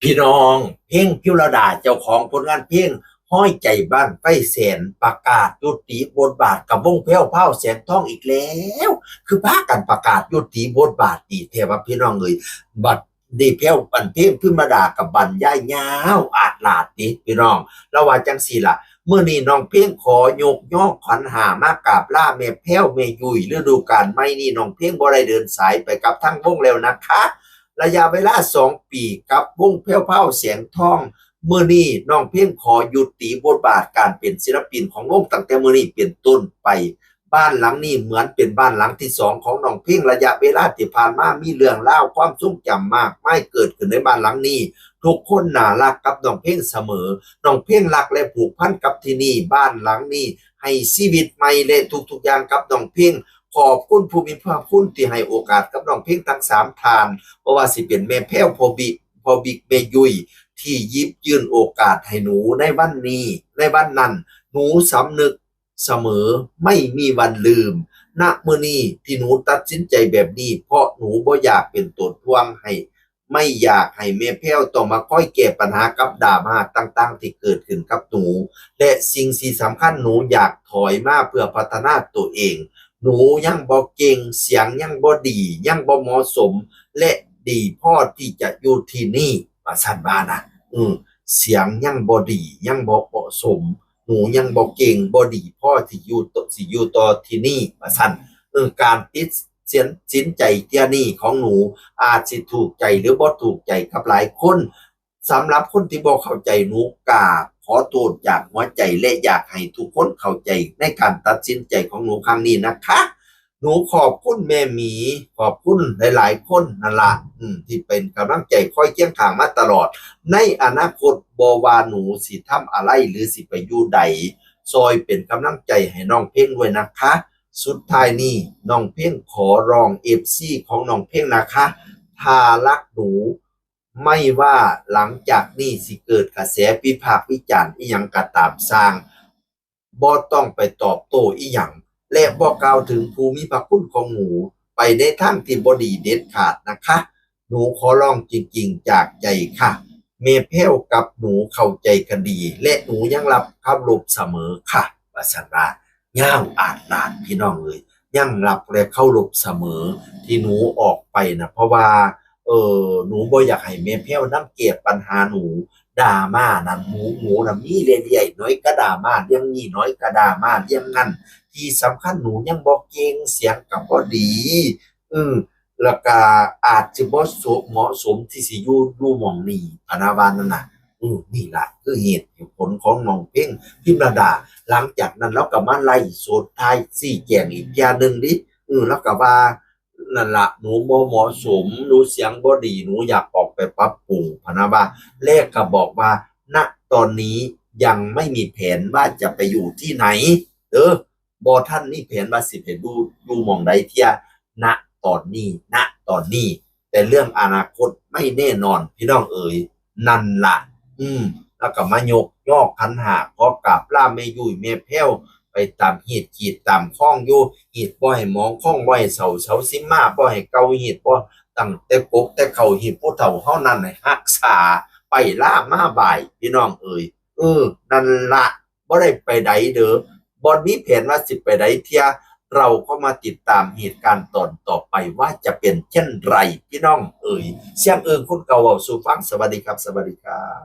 พี่น้องเพ่งพิรดาเจ้าของผลงานเพลงห้อยใจบ้านไฟแสนประกาศยุติบทบาทกับวงแพ้วเผาแสนทองอีกแล้วคือพากันประกาศยุติบทบาทดีเทวพี่น้องเลยบัดดีแพ้วปันเพลงพิมดากับบันย่ายยาวอาจลาดดีพี่น้องแล้วว่าจังสี่ล่ะเมื่อนี้น้องเพ่งขอยกย่อขวัญหามากราบล่าแม่แพ้วแม่ยุยฤดูกาลไม่นี่น้องเพ่งบ่ได้เดินสายไปกับทั้งวงแล้วนะคะระยะเวลา2 ปีกับวงแพ้วเผาแสงทองเมื่อนี้น้องเพ่งขอยุติบทบาทการเป็นศิลปินของวงตั้งแต่เมื่อนี้เป็นต้นไปบ้านหลังนี้เหมือนเป็นบ้านหลังที่2ของน้องเพ่งระยะเวลาที่ผ่านมามีเรื่องเล่าความทรงจำมากไม่เกิดขึ้นในบ้านหลังนี้ทุกคนน่ารักกับน้องเพ่งเสมอน้องเพ่งรักและผูกพันกับที่นี่บ้านหลังนี้ให้ชีวิตใหม่และทุกอย่างกับน้องเพ่งขอบคุณผู้มีพระคุณที่ให้โอกาสกับน้องเพ่งทั้ง3ทานเพราะว่าสิเป็นแม่แพ้วพอบิ๊กแม่ยุยที่ยิบยื่นโอกาสให้หนูในวันนี้ในวันนั้นหนูสำนึกเสมอไม่มีวันลืมณมื้อนี้ที่หนูตัดสินใจแบบนี้เพราะหนูบ่อยากเป็นตัวทวงให้ไม่อยากให้แม่แพ้วต้องมาค่อยแก้ปัญหากับดราม่าต่างๆที่เกิดขึ้นกับหนูและสิ่งที่สำคัญหนูอยากถอยมาเพื่อพัฒนาตัวเองหนูยังบ่เก่งเสียงยังบ่ดียังบ่เหมาะสมและดีพอที่จะอยู่ที่นี่ว่าซั่นว่านะเสียงยังบ่ดียังบ่เหมาะสมหนูยังบ่เก่งบ่ดีพอที่อยู่ต่อที่นี่ว่าซั่นการติดสินใจเที่ยนี้ของหนูอาจสิถูกใจหรือบ่ถูกใจกับหลายคนสำหรับคนที่บ่เข้าใจหนูกราบขอโทษจากหัวใจและอยากให้ทุกคนเข้าใจในการตัดสินใจของหนูครั้งนี้นะคะหนูขอบคุณแม่หมีขอบคุณหลายๆคนนั่นล่ะที่เป็นกำลังใจคอยเคียงข้างมาตลอดในอนาคตบ่ว่าหนูสิทำอะไรหรือสิไปอยู่ใดซอยเป็นกำลังใจให้น้องเพ่งด้วยนะคะสุดท้ายนี้น้องเพ่งขอร้องFCของน้องเพ่งนะคะถ้ารักหนูไม่ว่าหลังจากนี้สิเกิดกระแสวิพากษ์วิจารณ์อีหยังก็ตามสร้างบ่ต้องไปตอบโต้อีหยังและบ่กล่าวถึงภูมิพระคุณของหนูไปในทางที่บ่ดีเด็ดขาดนะคะหนูขอร้องจริงๆจากใจค่ะเมเพลกับหนูเข้าใจกันดีและหนูยังรับเคารพเสมอค่ะว่าซั่นว่าย่าวอาจลานพี่น้องเอ้ยยังรับและเคารพเสมอที่หนูออกไปนะเพราะว่าหนูบ่อยากให้แม่แพ้วนำเก็บปัญหาหนูดราม่านั่นหนูน่ะมีเรื่อยๆน้อยก็ดราม่าเรื่องนี้น้อยก็ดราม่าเรื่องนั้นที่สำคัญหนูยังบ่เก่งเสียงก็บ่ดีแล้วก็อาจสิบ่เหมาะสมที่สิอยู่หม้องนี้พะนะว่านั่นน่ะนี่ล่ะคือเหตุผลของน้องเพ่งพิมรดาหลังจากนั้นเราก็มาไล่โสดท้ายชี้แจงอีกอย่างหนึ่งดิแล้วก็ว่านั่นล่ะหนูบ่เหมาะสมหนูเสียงบ่ดีหนูอยากออกไปปรับปรุงพะนะว่าแรกก็บอกว่าณตอนนี้ยังไม่มีแผนว่าจะไปอยู่ที่ไหนบ่ทันมีแผนว่าสิไปอยู่หม้องใดเที่ยณตอนนี้แต่เรื่องอนาคตไม่แน่นอนพี่น้องเอ๋ยนั่นล่ะแล้วก็มายกย่อขันหากขอกราบลาแม่ยุ้ยแม่แพ้วไปตามหีดขีดตามข้องอยู่หีดบ่ให้มองข้องบ่ให้เสาสิมาบ่ให้เกาหีดบ่ตั้งแต่กกแต่เขาหีดผู้เฒ่าเฮานั้นให้รักษาไปลามาบ่ายพี่น้องเอ๋ยนั่นล่ะบ่ได้ไปใดเด้อบ่มีแผนว่าสิไปใดเที่ยเราก็มาติดตามเหตุการณ์ตอนต่อไปว่าจะเป็นเช่นไรพี่น้องเอ๋ยเสียงคนเก่าเว้าสู่ฟังสวัสดีครับสวัสดีครับ